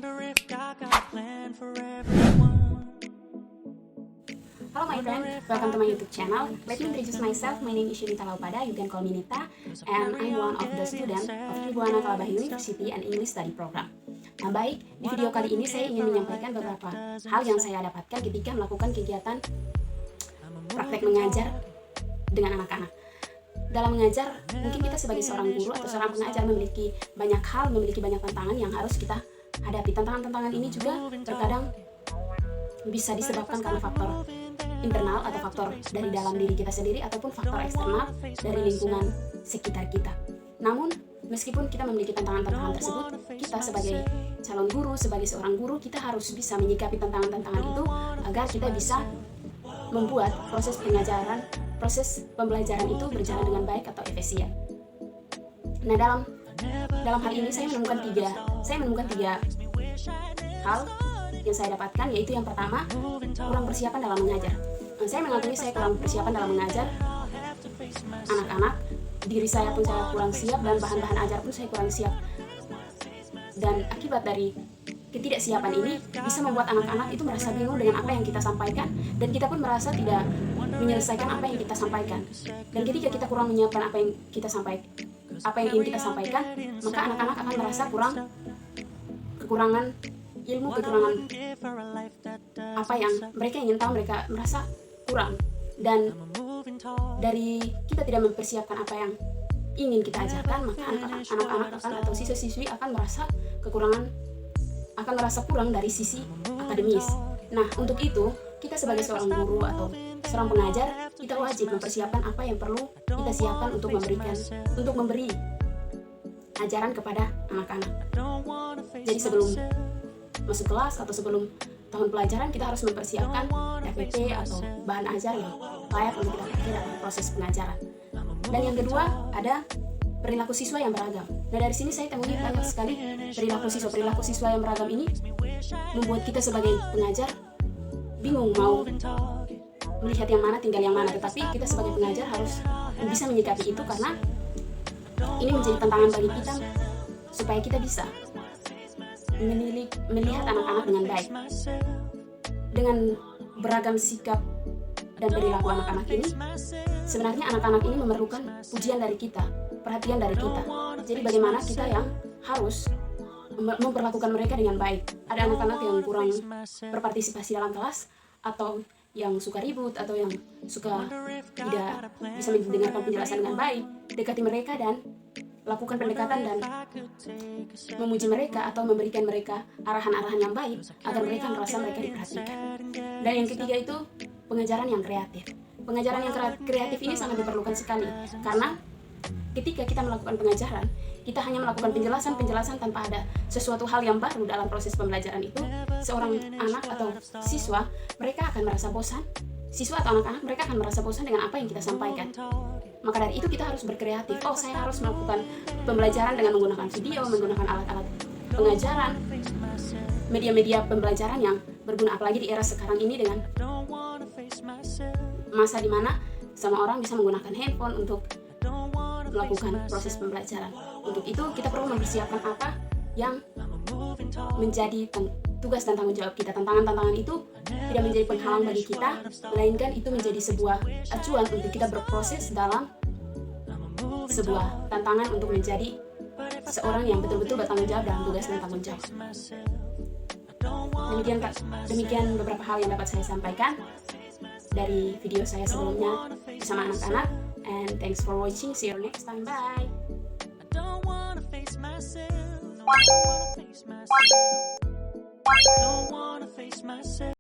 Hello my friend, welcome to my YouTube channel. Let me introduce myself. My name is Yunita Laupada, you can call me Nita, and I'm one of the student of Tribuana Kalabah University and English Study Program. Nah baik, di video kali ini saya ingin menyampaikan beberapa hal yang saya dapatkan ketika melakukan kegiatan praktek mengajar dengan anak-anak. Dalam mengajar, mungkin kita sebagai seorang guru atau seorang pengajar memiliki banyak hal, memiliki banyak tantangan yang harus kita hadapi. Tantangan-tantangan ini juga terkadang bisa disebabkan karena faktor internal atau faktor dari dalam diri kita sendiri ataupun faktor eksternal dari lingkungan sekitar kita. Namun, meskipun kita memiliki tantangan-tantangan tersebut, kita sebagai calon guru, sebagai seorang guru, kita harus bisa menyikapi tantangan-tantangan itu agar kita bisa membuat proses pengajaran, proses pembelajaran itu berjalan dengan baik atau efisien. Nah, dalam hal ini saya menemukan tiga hal yang saya dapatkan, yaitu yang pertama, kurang persiapan dalam mengajar. Saya mengakui saya kurang persiapan dalam mengajar anak-anak. Diri saya pun saya kurang siap, dan bahan-bahan ajar pun saya kurang siap. Dan akibat dari ketidaksiapan ini bisa membuat anak-anak itu merasa bingung dengan apa yang kita sampaikan, dan kita pun merasa tidak menyelesaikan apa yang kita sampaikan. Dan ketika kita kurang menyiapkan apa yang ingin kita sampaikan, maka anak-anak akan merasa kekurangan ilmu, kekurangan apa yang mereka ingin tahu, mereka merasa kurang. Dan dari kita tidak mempersiapkan apa yang ingin kita ajarkan, maka anak-anak atau siswa-siswi akan merasa kurang dari sisi akademis. Nah, untuk itu kita sebagai seorang guru atau seorang pengajar, kita wajib mempersiapkan apa yang perlu kita siapkan untuk memberi ajaran kepada anak-anak. Jadi sebelum masuk kelas atau sebelum tahun pelajaran, kita harus mempersiapkan DPP atau bahan ajar yang layak untuk kita pakai dalam proses pengajaran. Dan yang kedua, ada perilaku siswa yang beragam. Nah, dari sini saya temui banyak sekali perilaku siswa yang beragam ini membuat kita sebagai pengajar bingung mau melihat yang mana, tinggal yang mana. Tetapi kita sebagai pengajar harus bisa menyikapi itu, karena ini menjadi tantangan bagi kita supaya kita bisa melihat anak-anak dengan baik. Dengan beragam sikap dan perilaku anak-anak ini, sebenarnya anak-anak ini memerlukan pujian dari kita, perhatian dari kita. Jadi bagaimana kita yang harus memperlakukan mereka dengan baik. Ada anak-anak yang kurang berpartisipasi dalam kelas, atau yang suka ribut, atau yang suka tidak bisa mendengarkan penjelasan dengan baik. Dekati mereka dan lakukan pendekatan dan memuji mereka atau memberikan mereka arahan-arahan yang baik agar mereka merasa mereka diperhatikan. Dan yang ketiga itu pengajaran yang kreatif. Pengajaran yang kreatif ini sangat diperlukan sekali, karena ketika kita melakukan pengajaran, kita hanya melakukan penjelasan tanpa ada sesuatu hal yang baru dalam proses pembelajaran itu, seorang anak atau siswa, mereka akan merasa bosan. Siswa atau anak-anak, mereka akan merasa bosan dengan apa yang kita sampaikan. Maka dari itu kita harus berkreatif. Oh, saya harus melakukan pembelajaran dengan menggunakan video, menggunakan alat-alat pengajaran, media-media pembelajaran yang berguna, apalagi di era sekarang ini dengan masa di mana semua orang bisa menggunakan handphone untuk melakukan proses pembelajaran. Untuk itu kita perlu mempersiapkan apa yang menjadi tugas dan tanggung jawab kita. Tantangan-tantangan itu tidak menjadi penghalang bagi kita, melainkan itu menjadi sebuah acuan untuk kita berproses dalam sebuah tantangan untuk menjadi seorang yang betul-betul bertanggung jawab dalam tugas dan tanggung jawab. Demikian beberapa hal yang dapat saya sampaikan dari video saya sebelumnya bersama anak-anak. And thanks for watching. See you next time. Bye. Don't wanna face myself.